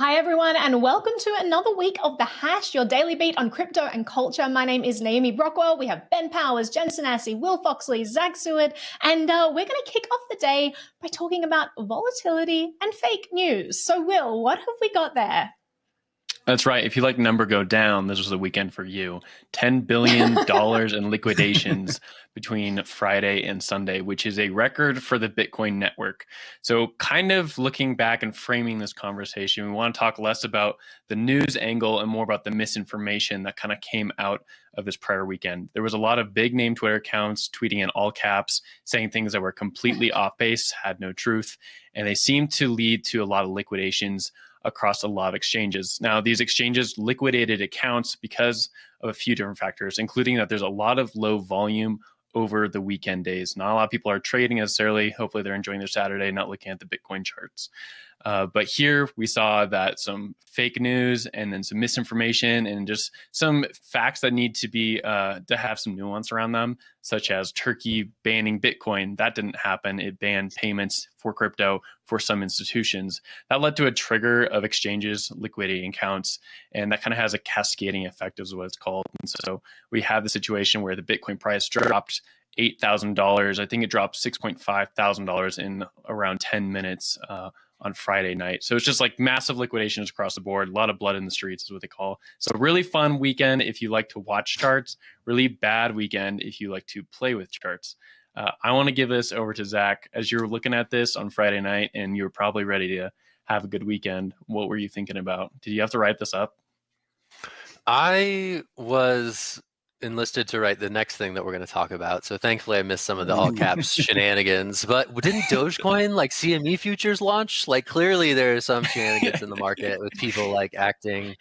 Hi, everyone, and welcome to another week of The Hash, your daily beat on crypto and culture. My name is Naomi Brockwell. We have Ben Powers, Jen Sanasie, Will Foxley, Zack, Seward, and we're going to kick off the day by talking about volatility and fake news. So, Will, what have we got there? That's right. If you like number go down, this was the weekend for you. $10 billion in liquidations between Friday and Sunday, which is a record for the Bitcoin network. So kind of looking back and framing this conversation, we want to talk less about the news angle and more about the misinformation that kind of came out of this prior weekend. There was a lot of big name Twitter accounts tweeting in all caps, saying things that were completely off base, had no truth, and they seemed to lead to a lot of liquidations across a lot of exchanges. Now, these exchanges liquidated accounts because of a few different factors, including that there's a lot of low volume over the weekend days. Not a lot of people are trading necessarily. Hopefully they're enjoying their Saturday, not looking at the Bitcoin charts. But here we saw that some fake news and then some misinformation and just some facts that need to be to have some nuance around them, such as Turkey banning Bitcoin. That didn't happen. It banned payments for crypto for some institutions. That led to a trigger of exchanges liquidating accounts, and that kind of has a cascading effect, is what it's called. And so we have the situation where the Bitcoin price dropped $8,000. I think it dropped $6,500 in around 10 minutes on Friday night. So it's just like massive liquidations across the board. A lot of blood in the streets is what they call. So really fun weekend if you like to watch charts. Really bad weekend if you like to play with charts. I want to give this over to Zack. As you're looking at this on Friday night and you're probably ready to have a good weekend, what were you thinking about? Did you have to write this up? I was enlisted to write the next thing that we're going to talk about. So thankfully I missed some of the all caps shenanigans, but didn't Dogecoin like CME futures launch? Like clearly there's some shenanigans in the market with people like acting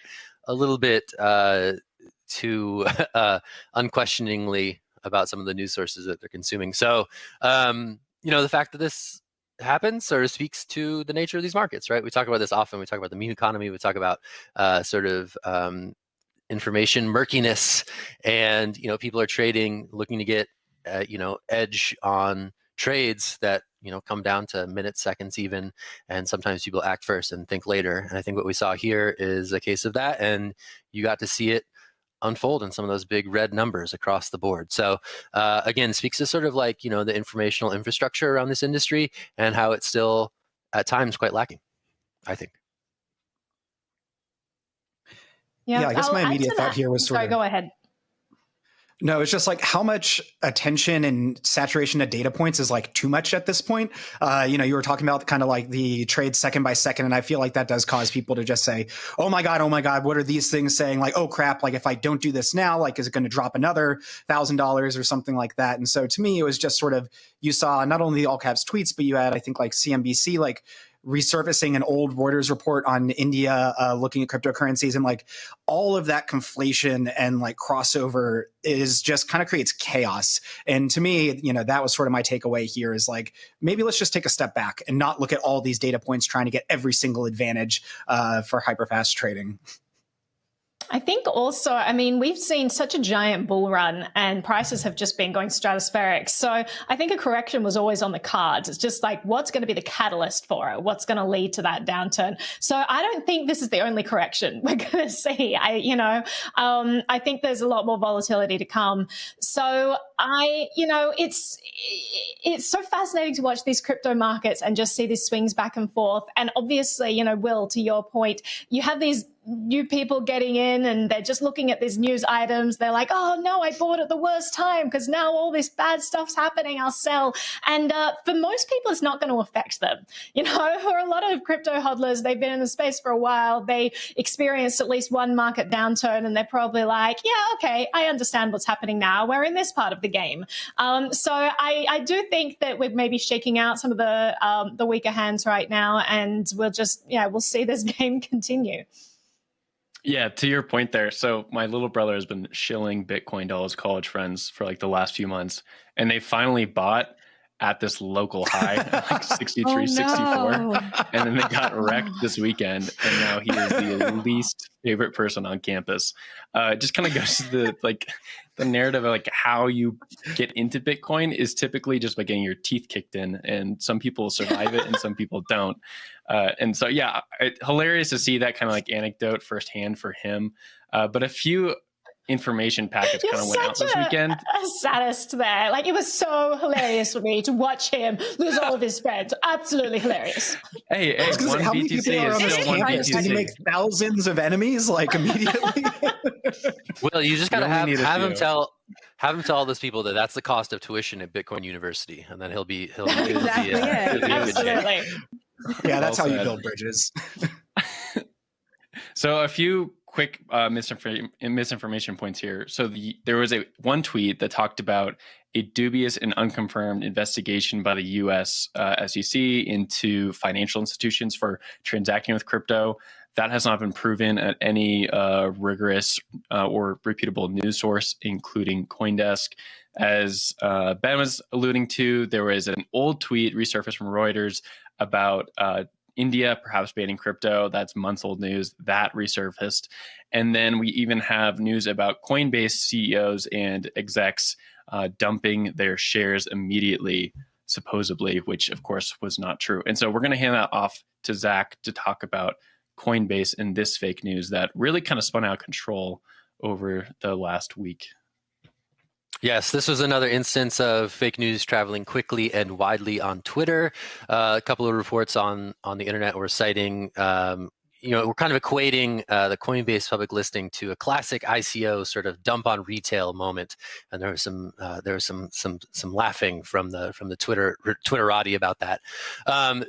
a little bit too unquestioningly about some of the news sources that they're consuming. So, the fact that this happens sort of speaks to the nature of these markets, right? We talk about this often. We talk about the meme economy. We talk about information murkiness, and people are trading, looking to get edge on trades that come down to minutes, seconds even, and sometimes people act first and think later. And I think what we saw here is a case of that, and you got to see it unfold in some of those big red numbers across the board. So again, speaks to sort of like the informational infrastructure around this industry and how it's still at times quite lacking, I think. Yeah, I guess my immediate thought here was sorry, go ahead. No, it's just like how much attention and saturation of data points is like too much at this point. You were talking about kind of like the trade second by second, and I feel like that does cause people to just say, oh my God, what are these things saying? Like, oh crap, like if I don't do this now, like is it going to drop another $1,000 or something like that? And so to me, it was just sort of, you saw not only the all caps tweets, but you had, I think, like CNBC, like resurfacing an old Reuters report on India, looking at cryptocurrencies, and like all of that conflation and like crossover is just kind of creates chaos. And to me, that was sort of my takeaway here is like, maybe let's just take a step back and not look at all these data points trying to get every single advantage for hyperfast trading. I think also, we've seen such a giant bull run and prices have just been going stratospheric. So I think a correction was always on the cards. It's just like, what's going to be the catalyst for it? What's going to lead to that downturn? So I don't think this is the only correction we're going to see. I think there's a lot more volatility to come. So it's so fascinating to watch these crypto markets and just see these swings back and forth. And obviously, Will, to your point, you have these new people getting in and they're just looking at these news items. They're like, oh no, I bought at the worst time because now all this bad stuff's happening, I'll sell. And for most people, it's not going to affect them. For a lot of crypto hodlers, they've been in the space for a while. They experienced at least one market downturn and they're probably like, yeah, okay, I understand what's happening now. We're in this part of the game. So I do think that we're maybe shaking out some of the weaker hands right now, and we'll see this game continue. Yeah, to your point there. So my little brother has been shilling Bitcoin to all his college friends for like the last few months, and they finally bought at this local high at like 63, 64. And then they got wrecked this weekend, and now he is the least favorite person on campus. It just kind of goes to the the narrative of like how you get into Bitcoin is typically just by getting your teeth kicked in, and some people survive it and some people don't. And so, yeah, hilarious to see that kind of like anecdote firsthand for him. But a few information packets kind of went out this weekend. A sadist there. Like, it was so hilarious for me to watch him lose all of his friends. Absolutely hilarious. Hey, one how many people BTC are on is this still one campus? Can you BTC. make thousands of enemies like immediately? Well, you just gotta You only need a have him few. tell all those people that that's the cost of tuition at Bitcoin University, and then he'll be Exactly, yeah. he'll be in good shape. Absolutely. Yeah, that's Well how you said. build bridges. So a few quick misinformation points here. So there was one tweet that talked about a dubious and unconfirmed investigation by the U.S. SEC into financial institutions for transacting with crypto. That has not been proven at any rigorous or reputable news source, including CoinDesk. As Ben was alluding to, there was an old tweet resurfaced from Reuters about India perhaps banning crypto. That's months-old news. That resurfaced. And then we even have news about Coinbase CEOs and execs dumping their shares immediately, supposedly, which of course was not true. And so we're going to hand that off to Zack to talk about Coinbase and this fake news that really kind of spun out of control over the last week. Yes, this was another instance of fake news traveling quickly and widely on Twitter. A couple of reports on the internet were citing, we're kind of equating the Coinbase public listing to a classic ICO sort of dump on retail moment, and there was some laughing from the Twitterati about that.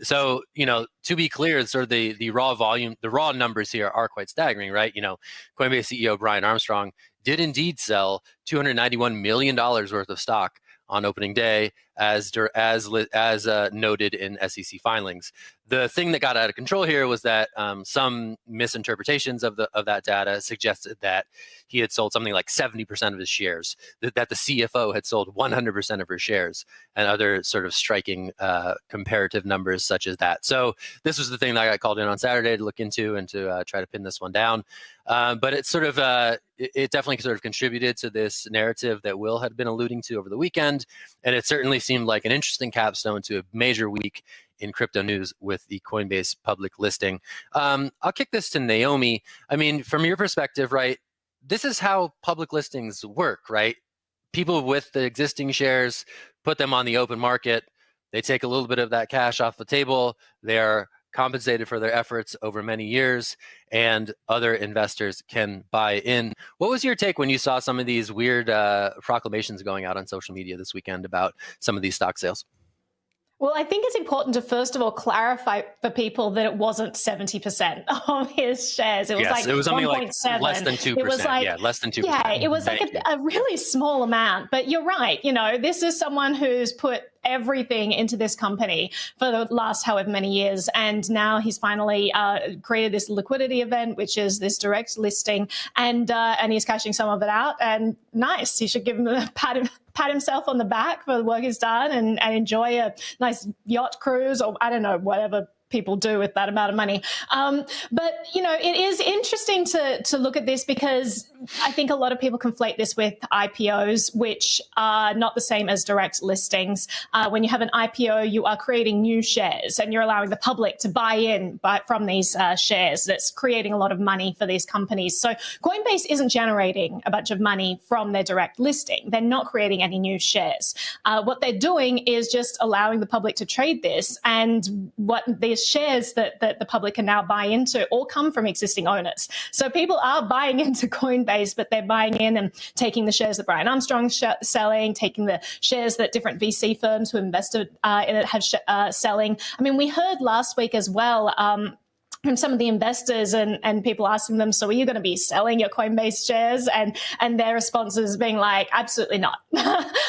So to be clear, sort of the raw numbers here are quite staggering, right? Coinbase CEO Brian Armstrong did indeed sell $291 million worth of stock on opening day, as noted in SEC filings. The thing that got out of control here was that some misinterpretations of that data suggested that he had sold something like 70% of his shares, that the CFO had sold 100% of her shares, and other sort of striking comparative numbers such as that. So this was the thing that I got called in on Saturday to look into and to try to pin this one down. But it's sort of it definitely sort of contributed to this narrative that Will had been alluding to over the weekend, and it certainly seemed like an interesting capstone to a major week in crypto news with the Coinbase public listing. I'll kick this to Naomi. I mean, from your perspective, right, this is how public listings work, right? People with the existing shares put them on the open market. They take a little bit of that cash off the table. They're compensated for their efforts over many years, and other investors can buy in. What was your take when you saw some of these weird proclamations going out on social media this weekend about some of these stock sales? Well, I think it's important to first of all clarify for people that it wasn't 70% of his shares. It was it was only like 1.7. less than 2%. It was like, less than 2%. Yeah, it was like a really small amount. But you're right. This is someone who's put everything into this company for the last however many years, and now he's finally created this liquidity event, which is this direct listing, and he's cashing some of it out. And nice, he should give him a pat himself on the back for the work he's done, and enjoy a nice yacht cruise, or I don't know, whatever people do with that amount of money. But, it is interesting to look at this, because I think a lot of people conflate this with IPOs, which are not the same as direct listings. When you have an IPO, you are creating new shares and you're allowing the public to buy in from these shares. That's creating a lot of money for these companies. So Coinbase isn't generating a bunch of money from their direct listing. They're not creating any new shares. What they're doing is just allowing the public to trade this, and what these shares that the public can now buy into all come from existing owners. So people are buying into Coinbase, but they're buying in and taking the shares that Brian Armstrong's selling, taking the shares that different VC firms who invested in it have selling. I mean, we heard last week as well from some of the investors and people asking them, so are you going to be selling your Coinbase shares? And their responses being like, absolutely not.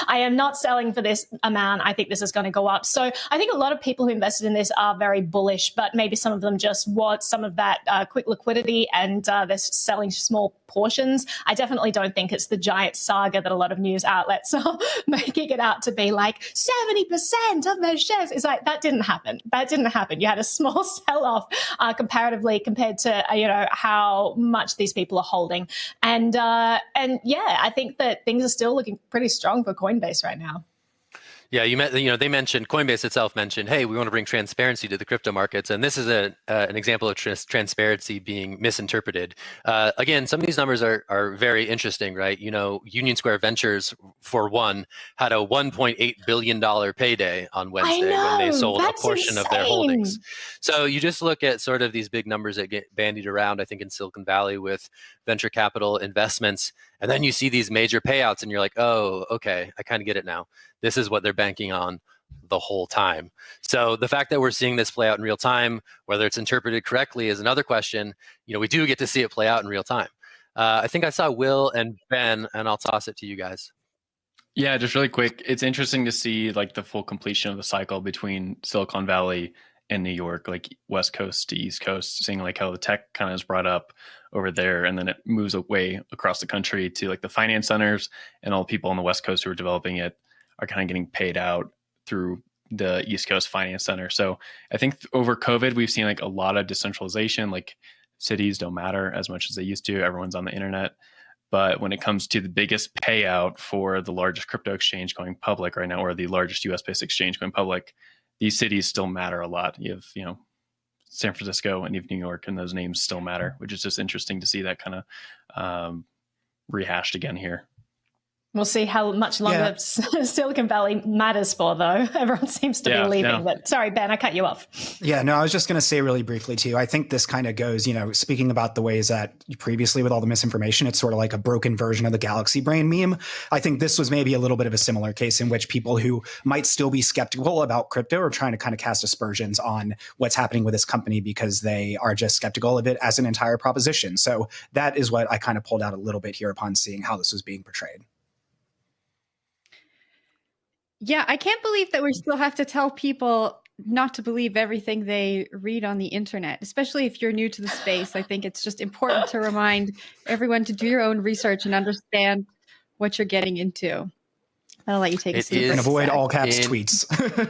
I am not selling for this amount. I think this is going to go up. So I think a lot of people who invested in this are very bullish, but maybe some of them just want some of that quick liquidity, and they're selling small portions. I definitely don't think it's the giant saga that a lot of news outlets are making it out to be, like 70% of those shares. It's like, that didn't happen. You had a small sell-off comparatively compared to how much these people are holding. And yeah, I think that things are still looking pretty strong for Coinbase right now. Yeah, they mentioned, Coinbase itself mentioned, hey, we want to bring transparency to the crypto markets, and this is an example of transparency being misinterpreted. Again, some of these numbers are very interesting, right? Union Square Ventures, for one, had a $1.8 billion payday on Wednesday when they sold a portion of their holdings. So you just look at sort of these big numbers that get bandied around, I think, in Silicon Valley with venture capital investments, and then you see these major payouts, and you're like, oh, okay, I kind of get it now. This is what they're banking on the whole time. So the fact that we're seeing this play out in real time, whether it's interpreted correctly, is another question. We do get to see it play out in real time. I think I saw Will and Ben, and I'll toss it to you guys. Yeah, just really quick. It's interesting to see like the full completion of the cycle between Silicon Valley and New York, like West Coast to East Coast, seeing like how the tech kind of is brought up over there, and then it moves away across the country to like the finance centers, and all the people on the West Coast who are developing it are kind of getting paid out through the East Coast finance center. So I think over COVID, we've seen like a lot of decentralization, like cities don't matter as much as they used to. Everyone's on the internet. But when it comes to the biggest payout for the largest crypto exchange going public right now, or the largest US-based exchange going public, these cities still matter a lot. You have, San Francisco and you have New York, and those names still matter, which is just interesting to see that kind of rehashed again here. We'll see how much longer Silicon Valley matters for, though. Everyone seems to be leaving. Yeah. But sorry, Ben, I cut you off. Yeah, no, I was just going to say really briefly, too. I think this kind of goes, speaking about the ways that previously with all the misinformation, it's sort of like a broken version of the Galaxy Brain meme. I think this was maybe a little bit of a similar case in which people who might still be skeptical about crypto are trying to kind of cast aspersions on what's happening with this company because they are just skeptical of it as an entire proposition. So that is what I kind of pulled out a little bit here upon seeing how this was being portrayed. Yeah, I can't believe that we still have to tell people not to believe everything they read on the internet, especially if you're new to the space. I think it's just important to remind everyone to do your own research and understand what you're getting into. I'll let you take a seat. And avoid all caps tweets.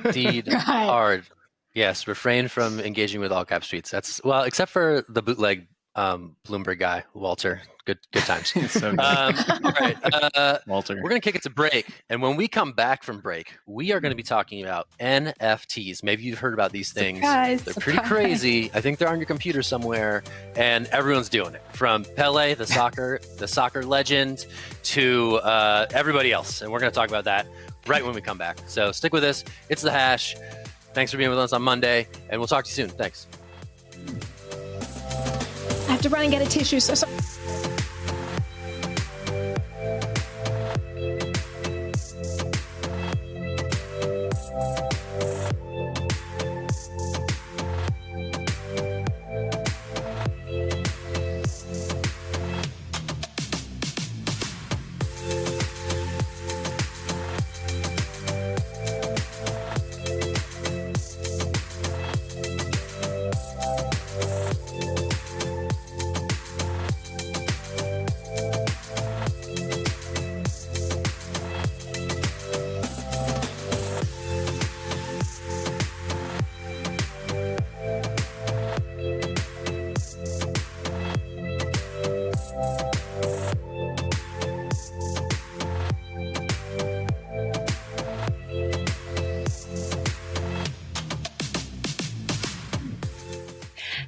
Indeed hard. Yes, refrain from engaging with all caps tweets. Except for the bootleg Bloomberg guy, Walter. Good times. So good. All right, Walter. We're going to kick it to break. And when we come back from break, we are going to be talking about NFTs. Maybe you've heard about these things. They're pretty crazy. I think they're on your computer somewhere, and everyone's doing it. From Pelé, the soccer legend, to everybody else. And we're going to talk about that right when we come back. So stick with us. It's The Hash. Thanks for being with us on Monday, and we'll talk to you soon. Thanks. I have to run and get a tissue. So sorry.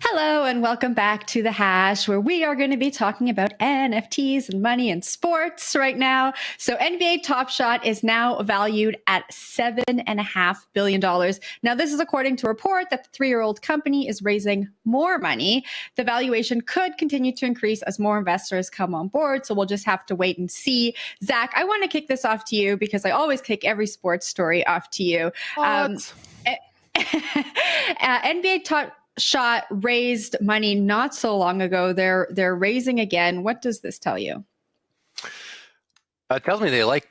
Hello, and welcome back to The Hash, where we are going to be talking about NFTs and money and sports right now. So NBA Top Shot is now valued at $7.5 billion. Now, this is according to a report that the three-year-old company is raising more money. The valuation could continue to increase as more investors come on board, so we'll just have to wait and see. Zach, I want to kick this off to you because I always kick every sports story off to you. NBA Top Shot raised money not so long ago. They're raising again. What does this tell you? It tells me they like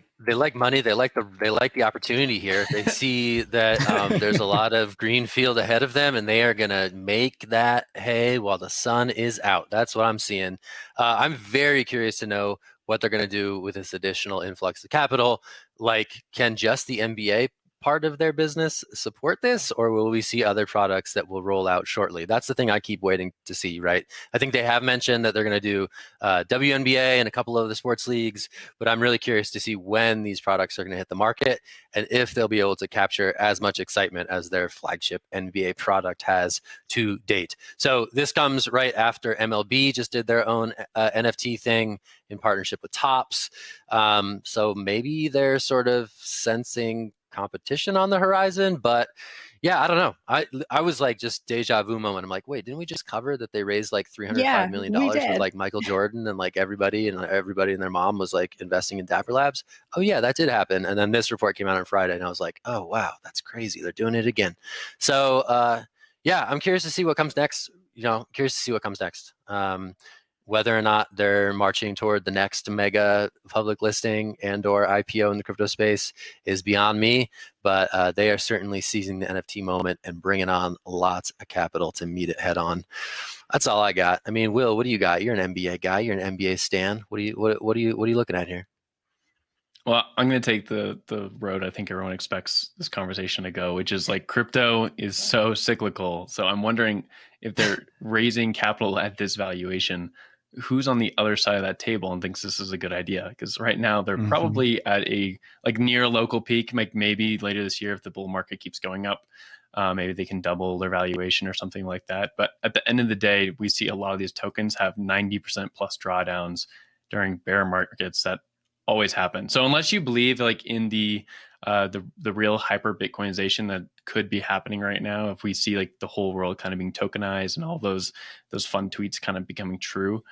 money. They like the opportunity here. They see that there's a lot of green field ahead of them, and they are going to make that hay while the sun is out. That's what I'm seeing. I'm very curious to know what they're going to do with this additional influx of capital. Like, can just the NBA part of their business support this, or will we see other products that will roll out shortly? That's the thing I keep waiting to see, right? I think they have mentioned that they're going to do WNBA and a couple of the sports leagues, but I'm really curious to see when these products are going to hit the market and if they'll be able to capture as much excitement as their flagship NBA product has to date. So this comes right after MLB just did their own NFT thing in partnership with Topps. So maybe they're sort of sensing competition on the horizon, but yeah, I don't know. I was like just deja vu moment. I'm like, wait, didn't we just cover that they raised like $305 million with like Michael Jordan and like everybody and their mom was like investing in Dapper Labs? Oh yeah, that did happen. And then this report came out on Friday and I was like, oh wow, that's crazy. They're doing it again. So yeah, I'm curious to see what comes next. Whether or not they're marching toward the next mega public listing and or IPO in the crypto space is beyond me, but they are certainly seizing the NFT moment and bringing on lots of capital to meet it head on. That's all I got. I mean, Will, what do you got? You're an NBA guy. You're an NBA stan. What are you looking at here? Well, I'm going to take the road I think everyone expects this conversation to go, which is like crypto is so cyclical. So I'm wondering if they're raising capital at this valuation, who's on the other side of that table and thinks this is a good idea? Because right now they're probably at a like near local peak. Like maybe later this year, if the bull market keeps going up, maybe they can double their valuation or something like that. But at the end of the day, we see a lot of these tokens have 90% plus drawdowns during bear markets. That always happen. So unless you believe like in the real hyper Bitcoinization that could be happening right now, if we see like the whole world kind of being tokenized and all those fun tweets kind of becoming true,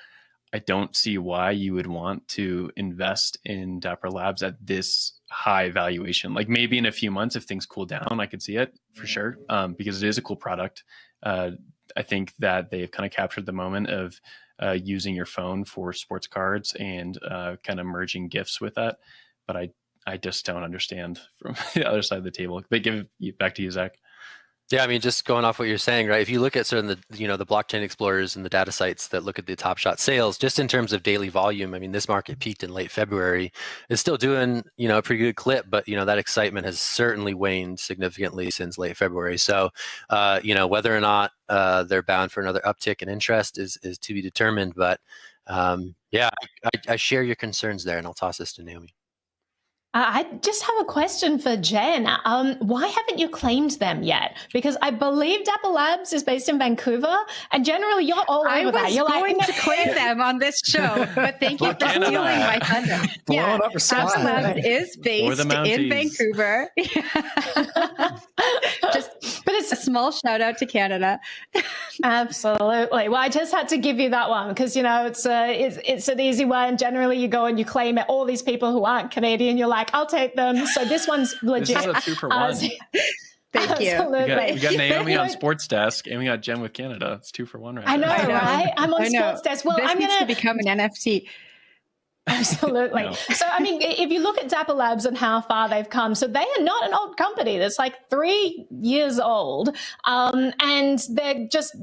I don't see why you would want to invest in Dapper Labs at this high valuation. Like maybe in a few months, if things cool down, I could see it for sure, because it is a cool product. I think that they've kind of captured the moment of using your phone for sports cards and kind of merging gifts with that. But I just don't understand from the other side of the table. They give it back to you, Zach. Yeah, I mean, just going off what you're saying, right? If you look at sort of the blockchain explorers and the data sites that look at the Top Shot sales, just in terms of daily volume, I mean, this market peaked in late February. It's still doing, a pretty good clip, but, that excitement has certainly waned significantly since late February. So, whether or not they're bound for another uptick in interest is to be determined. But yeah, I share your concerns there, and I'll toss this to Naomi. I just have a question for Jen. Why haven't you claimed them yet? Because I believe Dapper Labs is based in Vancouver, and generally you're all over that. You're going to claim them on this show, but thank you for stealing my thunder. Yeah, Dapper Labs is based in Vancouver. But it's a small shout out to Canada. Absolutely. Well, I just had to give you that one because it's an easy one. Generally, you go and you claim it. All these people who aren't Canadian, you're like, I'll take them. So this one's legit. This is a 2 for 1. Thank you. We got Naomi on Sports Desk, and we got Jen with Canada. It's 2 for 1 right now. I know, right? I'm on Sports Desk. Well, I'm going to become an NFT. Absolutely. No. So, I mean, if you look at Dapper Labs and how far they've come, so they are not an old company. That's like 3 years old. And they're just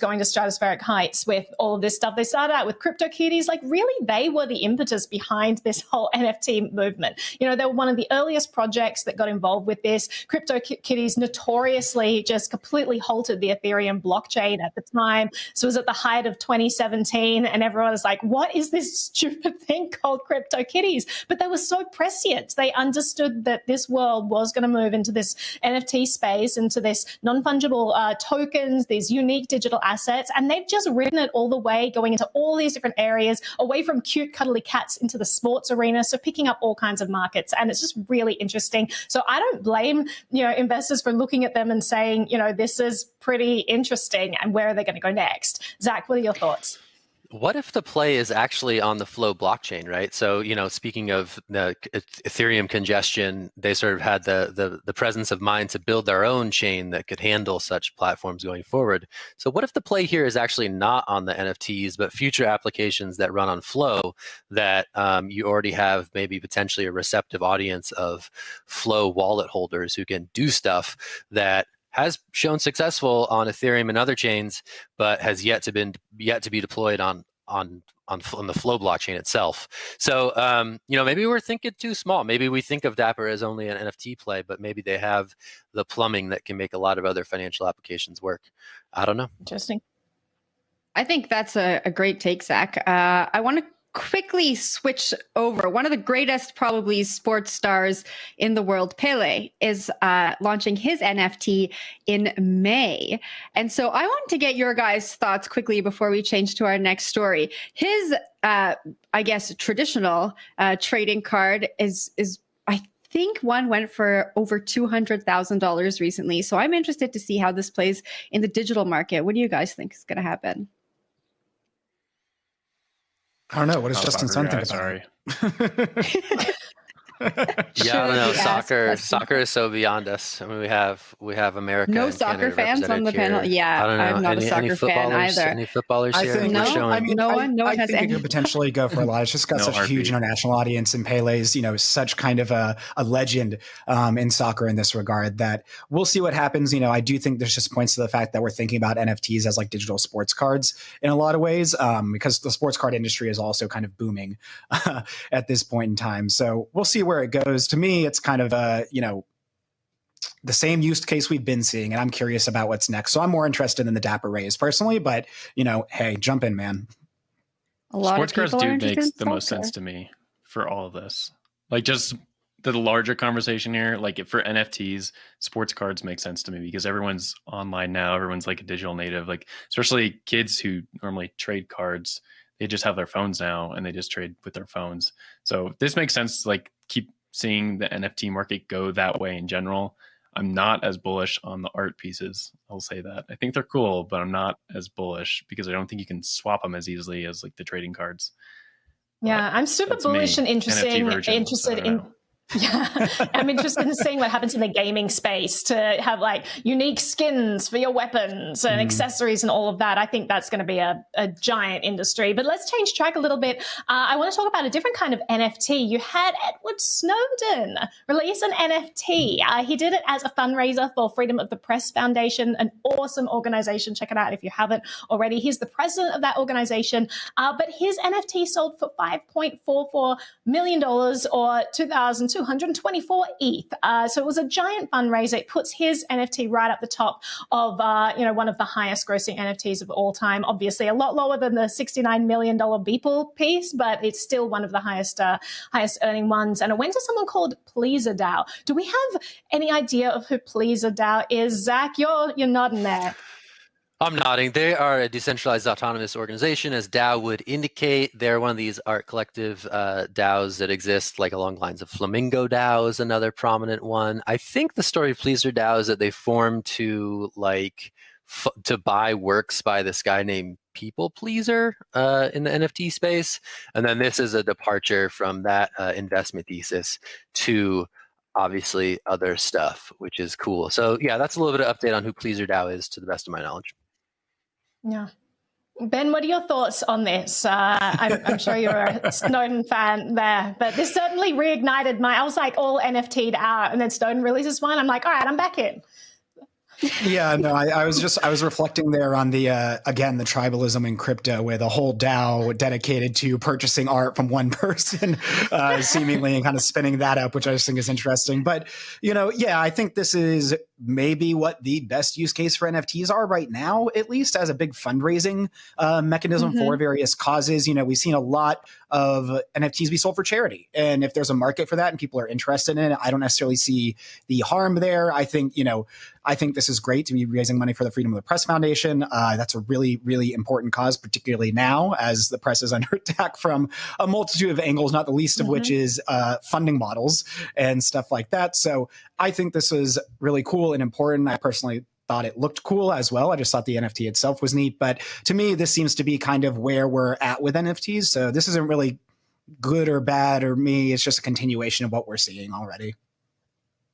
going to stratospheric heights with all of this stuff. They started out with CryptoKitties. Like, really, they were the impetus behind this whole NFT movement. They were one of the earliest projects that got involved with this. CryptoKitties notoriously just completely halted the Ethereum blockchain at the time. So it was at the height of 2017, and everyone was like, what is this stupid thing called CryptoKitties? But they were so prescient. They understood that this world was going to move into this NFT space, into this non-fungible tokens, these unique digital assets, and they've just ridden it all the way, going into all these different areas, away from cute, cuddly cats into the sports arena, so picking up all kinds of markets, and it's just really interesting. So I don't blame, investors for looking at them and saying, this is pretty interesting, and where are they going to go next? Zach, what are your thoughts? What if the play is actually on the Flow blockchain, right? So, speaking of the Ethereum congestion, they sort of had the presence of mind to build their own chain that could handle such platforms going forward. So what if the play here is actually not on the NFTs, but future applications that run on Flow that you already have maybe potentially a receptive audience of Flow wallet holders who can do stuff that has shown successful on Ethereum and other chains, but has yet to be deployed on on the Flow blockchain itself. So maybe we're thinking too small. Maybe we think of Dapper as only an NFT play, but maybe they have the plumbing that can make a lot of other financial applications work. I don't know. Interesting. I think that's a great take, Zach. I want to quickly switch over. One of the greatest, probably, sports stars in the world, Pelé, is launching his NFT in May. And so I want to get your guys' thoughts quickly before we change to our next story. His, I guess, traditional trading card is I think one went for over $200,000 recently. So I'm interested to see how this plays in the digital market. What do you guys think is going to happen? I don't know. What does Justin Sun think about Sorry. it? Yeah, I don't know. Soccer is so beyond us. I mean, we have America. No and soccer Canada fans on the represented panel. here. Yeah, I don't know. I'm not a soccer any fan either. Any footballers I here? think No, We're showing- I mean, no one has think any. it could potentially go for a lot. It's just got No such a huge heartbeat. international audience, and Pele's, such kind of a legend in soccer in this regard that we'll see what happens. I do think there's just points to the fact that we're thinking about NFTs as like digital sports cards in a lot of ways, because the sports card industry is also kind of booming at this point in time. So we'll see where it goes. To me, it's kind of the same use case we've been seeing, and I'm curious about what's next. So I'm more interested in the Dapper raise personally, but hey, jump in, man. A lot Sports of cards people are do interested make in the most soccer. sense to me for all of this. Like, just the larger conversation here, like for NFTs, sports cards make sense to me because everyone's online now. Everyone's like a digital native, like especially kids who normally trade cards. They just have their phones now and they just trade with their phones. So this makes sense to like keep seeing the NFT market go that way in general. I'm not as bullish on the art pieces. I'll say that. I think they're cool, but I'm not as bullish because I don't think you can swap them as easily as like the trading cards. Yeah, I'm super bullish and interested in Yeah, I'm interested in seeing what happens in the gaming space to have like unique skins for your weapons and accessories and all of that. I think that's going to be a giant industry. But let's change track a little bit. I want to talk about a different kind of NFT. You had Edward Snowden release an NFT. He did it as a fundraiser for Freedom of the Press Foundation, an awesome organization. Check it out if you haven't already. He's the president of that organization. But his NFT sold for $5.44 million or 2,224 ETH. So it was a giant fundraiser. It puts his NFT right up the top of, one of the highest grossing NFTs of all time. Obviously, a lot lower than the $69 million Beeple piece, but it's still one of the highest earning ones. And it went to someone called Pleaser DAO. Do we have any idea of who Pleaser DAO is? Zach, you're nodding there. I'm nodding. They are a decentralized autonomous organization, as DAO would indicate. They're one of these art collective DAOs that exist, like along the lines of Flamingo DAO is another prominent one. I think the story of Pleaser DAO is that they formed to to buy works by this guy named People Pleaser in the NFT space, and then this is a departure from that investment thesis to obviously other stuff, which is cool. So yeah, that's a little bit of update on who Pleaser DAO is, to the best of my knowledge. Yeah. Ben, what are your thoughts on this? I'm sure you're a Snowden fan there, but this certainly reignited I was like all NFT'd out, and then Snowden releases one. I'm like, all right, I'm back in. Yeah, no, I was reflecting there on the again, the tribalism in crypto, with a whole DAO dedicated to purchasing art from one person, seemingly, and kind of spinning that up, which I just think is interesting. But yeah, I think this is maybe what the best use case for NFTs are right now, at least as a big fundraising mechanism for various causes. We've seen a lot of NFTs be sold for charity, and if there's a market for that and people are interested in it, I don't necessarily see the harm there. I think this is great to be raising money for the Freedom of the Press Foundation. That's a really, really important cause, particularly now as the press is under attack from a multitude of angles, not the least of which is funding models and stuff like that. So I think this is really cool and important. I personally thought it looked cool as well. I just thought the NFT itself was neat. But to me, this seems to be kind of where we're at with NFTs. So this isn't really good or bad or me. It's just a continuation of what we're seeing already.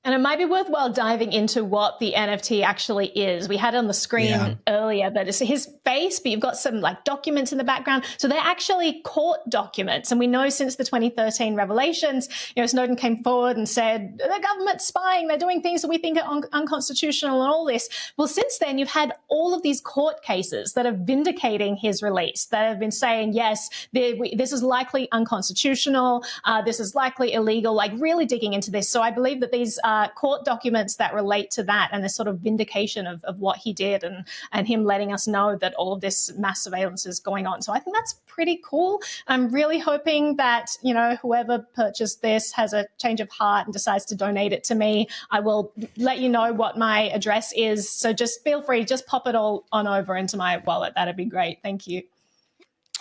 And it might be worthwhile diving into what the NFT actually is. We had it on the screen earlier, but it's his face, but you've got some like documents in the background. So they're actually court documents. And we know since the 2013 revelations, Snowden came forward and said, the government's spying, they're doing things that we think are unconstitutional and all this. Well, since then, you've had all of these court cases that are vindicating his release, that have been saying, yes, this is likely unconstitutional, this is likely illegal, like really digging into this. So I believe that these court documents that relate to that and the sort of vindication of what he did and him letting us know that all of this mass surveillance is going on. So I think that's pretty cool. I'm really hoping that, whoever purchased this has a change of heart and decides to donate it to me. I will let you know what my address is. So just feel free, just pop it all on over into my wallet. That'd be great. Thank you.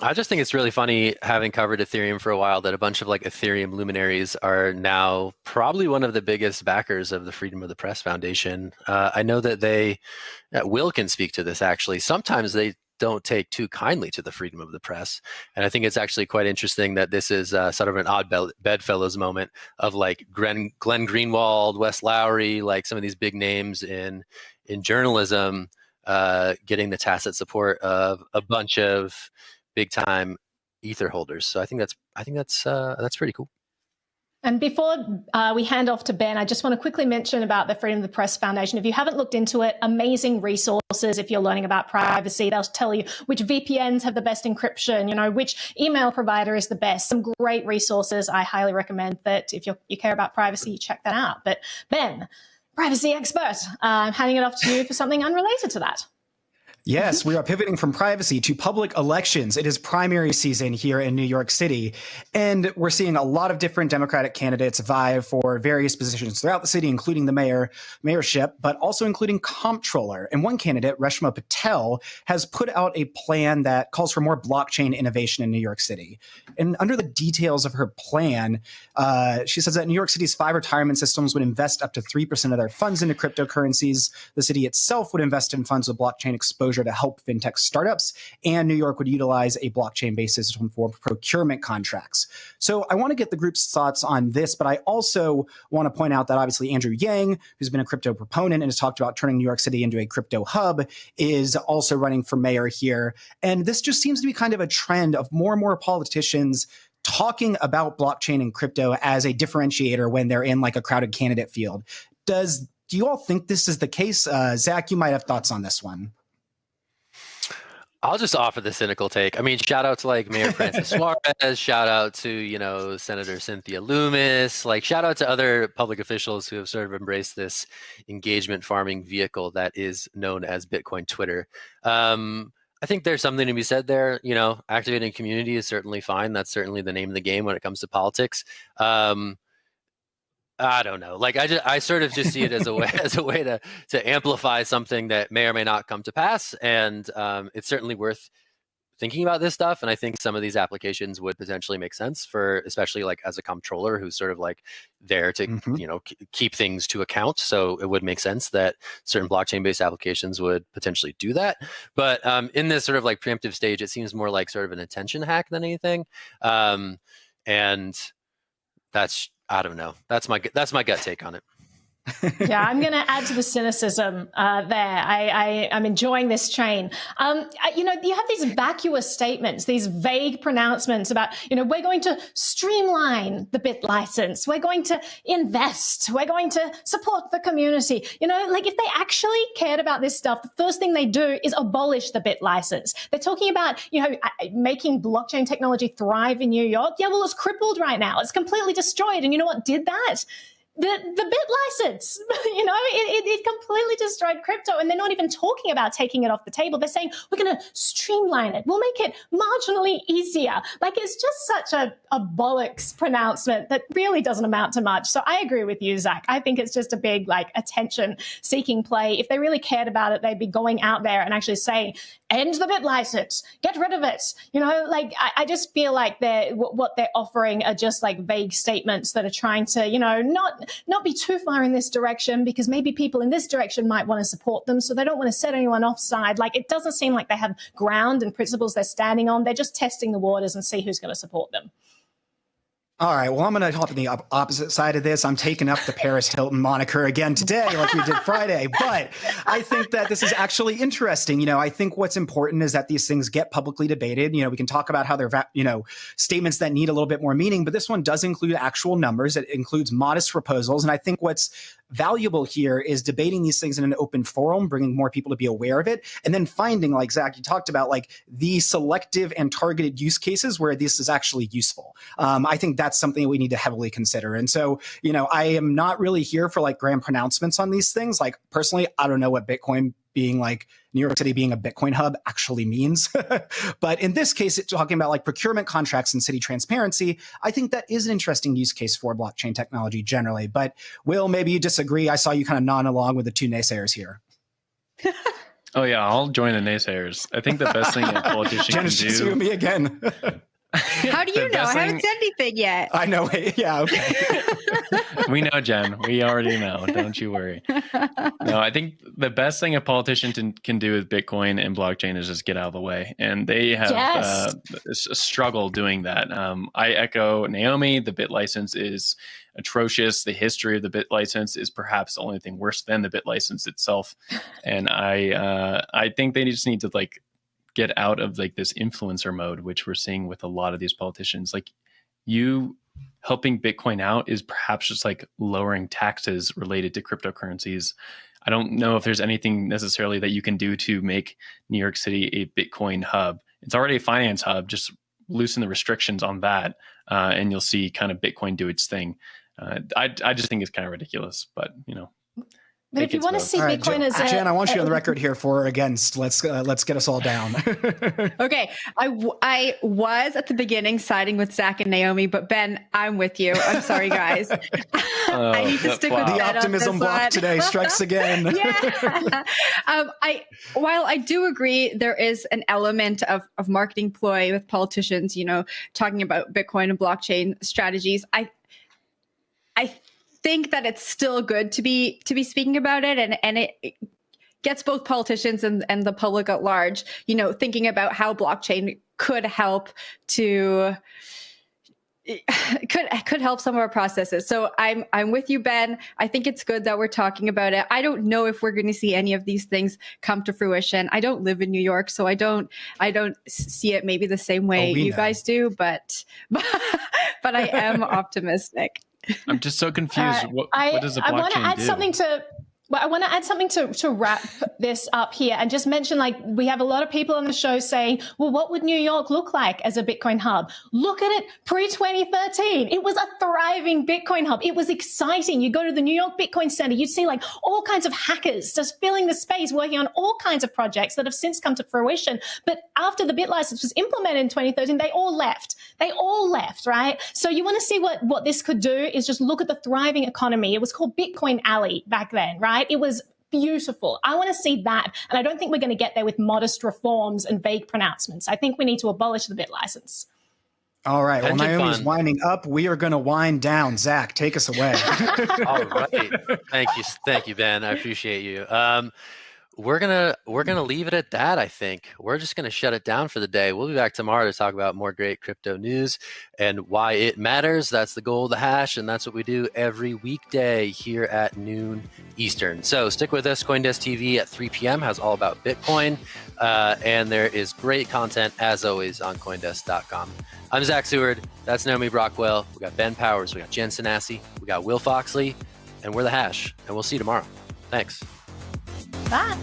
I just think it's really funny, having covered Ethereum for a while, that a bunch of like Ethereum luminaries are now probably one of the biggest backers of the Freedom of the Press Foundation. I know that Will can speak to this actually. Sometimes they don't take too kindly to the freedom of the press. And I think it's actually quite interesting that this is sort of an odd bedfellows moment of like Glenn Greenwald, Wes Lowry, like some of these big names in journalism, getting the tacit support of a bunch of big time ether holders. So I think that's pretty cool. And before we hand off to Ben, I just want to quickly mention about the Freedom of the Press Foundation. If you haven't looked into it, amazing resources. If you're learning about privacy, they'll tell you which VPNs have the best encryption, which email provider is the best. Some great resources. I highly recommend that if you care about privacy, you check that out. But Ben, privacy expert, I'm handing it off to you for something unrelated to that. Yes, we are pivoting from privacy to public elections. It is primary season here in New York City, and we're seeing a lot of different Democratic candidates vie for various positions throughout the city, including the mayorship, but also including comptroller. And one candidate, Reshma Patel, has put out a plan that calls for more blockchain innovation in New York City. And under the details of her plan, she says that New York City's 5 retirement systems would invest up to 3% of their funds into cryptocurrencies. The city itself would invest in funds with blockchain exposure to help fintech startups, and New York would utilize a blockchain-based system for procurement contracts. So I want to get the group's thoughts on this, but I also want to point out that obviously Andrew Yang, who's been a crypto proponent and has talked about turning New York City into a crypto hub, is also running for mayor here. And this just seems to be kind of a trend of more and more politicians talking about blockchain and crypto as a differentiator when they're in like a crowded candidate field. Do you all think this is the case? Zach, you might have thoughts on this one. I'll just offer the cynical take. I mean, shout out to like Mayor Francis Suarez, shout out to, Senator Cynthia Loomis, like shout out to other public officials who have sort of embraced this engagement farming vehicle that is known as Bitcoin Twitter. I think there's something to be said there. Activating community is certainly fine. That's certainly the name of the game when it comes to politics. I don't know. Like I sort of just see it as a way to amplify something that may or may not come to pass, and it's certainly worth thinking about this stuff. And I think some of these applications would potentially make sense for, especially like as a comptroller who's sort of like there to keep things to account. So it would make sense that certain blockchain-based applications would potentially do that. But in this sort of like preemptive stage, it seems more like sort of an attention hack than anything, and that's. I don't know. That's my gut take on it. Yeah, I'm going to add to the cynicism there. I'm enjoying this train. You have these vacuous statements, these vague pronouncements about, we're going to streamline the bit license. We're going to invest. We're going to support the community. Like if they actually cared about this stuff, the first thing they do is abolish the bit license. They're talking about, making blockchain technology thrive in New York. Yeah, well, it's crippled right now. It's completely destroyed. And you know what did that? The bit license, it completely destroyed crypto, and they're not even talking about taking it off the table. They're saying we're going to streamline it. We'll make it marginally easier. Like it's just such a bollocks pronouncement that really doesn't amount to much. So I agree with you, Zach. I think it's just a big attention-seeking play. If they really cared about it, they'd be going out there and actually saying, end the bit license, get rid of it. I just feel like what they're offering are just like vague statements that are trying to, not be too far in this direction because maybe people in this direction might want to support them. So they don't want to set anyone offside. Like it doesn't seem like they have ground and principles they're standing on. They're just testing the waters and see who's going to support them. All right, well, I'm going to hop on the opposite side of this. I'm taking up the Paris Hilton moniker again today, like we did Friday. But I think that this is actually interesting. I think what's important is that these things get publicly debated. We can talk about how they're, statements that need a little bit more meaning. But this one does include actual numbers. It includes modest proposals. And I think what's valuable here is debating these things in an open forum, bringing more people to be aware of it, and then finding, like Zack, you talked about, like the selective and targeted use cases where this is actually useful. I think that's something we need to heavily consider. And so, I am not really here for like grand pronouncements on these things. Like personally, I don't know what Bitcoin being like New York City being a Bitcoin hub actually means. But in this case, it's talking about like procurement contracts and city transparency. I think that is an interesting use case for blockchain technology generally. But Will, maybe you disagree. I saw you kind of nod along with the two naysayers here. Oh yeah, I'll join the naysayers. I think the best thing a politician can do. Sue me again. How do you know? I haven't said anything yet. I know. Yeah. Okay. We know, Jen. We already know. Don't you worry. No, I think the best thing a politician can do with Bitcoin and blockchain is just get out of the way. And they have a struggle doing that. I echo Naomi. The bit license is atrocious. The history of the bit license is perhaps the only thing worse than the bit license itself. And I think they just need to like get out of like this influencer mode, which we're seeing with a lot of these politicians. Like you helping Bitcoin out is perhaps just like lowering taxes related to cryptocurrencies. I don't know if there's anything necessarily that you can do to make New York City a Bitcoin hub. It's already a finance hub. Just loosen the restrictions on that, and you'll see kind of Bitcoin do its thing. I just think it's kind of ridiculous, but But if you want to see Bitcoin as Jen, I want you on the record here for or against. Let's get us all down. Okay, I was at the beginning siding with Zack and Naomi, but Ben, I'm with you. I'm sorry, guys. I need to stick with the Ben optimism block today strikes again. Yeah. While I do agree, there is an element of marketing ploy with politicians, talking about Bitcoin and blockchain strategies. I think that it's still good to be speaking about it, and it gets both politicians and the public at large, thinking about how blockchain could help some of our processes. So I'm with you, Ben. I think it's good that we're talking about it. I don't know if we're going to see any of these things come to fruition. I don't live in New York, so I don't see it maybe the same way you guys do, but I am optimistic. I'm just so confused. What does the blockchain do? I want to add something to wrap this up here and just mention, like, we have a lot of people on the show saying, well, what would New York look like as a Bitcoin hub? Look at it pre-2013. It was a thriving Bitcoin hub. It was exciting. You go to the New York Bitcoin Center, you'd see like all kinds of hackers just filling the space, working on all kinds of projects that have since come to fruition. But after the bit license was implemented in 2013, they all left. Right? So you want to see what this could do is just look at the thriving economy. It was called Bitcoin Alley back then, right? It was beautiful. I want to see that. And I don't think we're going to get there with modest reforms and vague pronouncements. I think we need to abolish the bit license. All right. Well, Naomi's winding up. We are going to wind down. Zack, take us away. All right. Thank you, Ben. I appreciate you. We're gonna leave it at that. I think we're just gonna shut it down for the day. We'll be back tomorrow to talk about more great crypto news and why it matters. That's the goal of the hash, and that's what we do every weekday here at noon Eastern. So stick with us. CoinDesk TV at 3 p.m. has all about Bitcoin, and there is great content as always on CoinDesk.com. I'm Zack Seward. That's Naomi Brockwell. We got Ben Powers. We got Jen Sanasie. We got Will Foxley, and we're the hash. And we'll see you tomorrow. Thanks. Bye.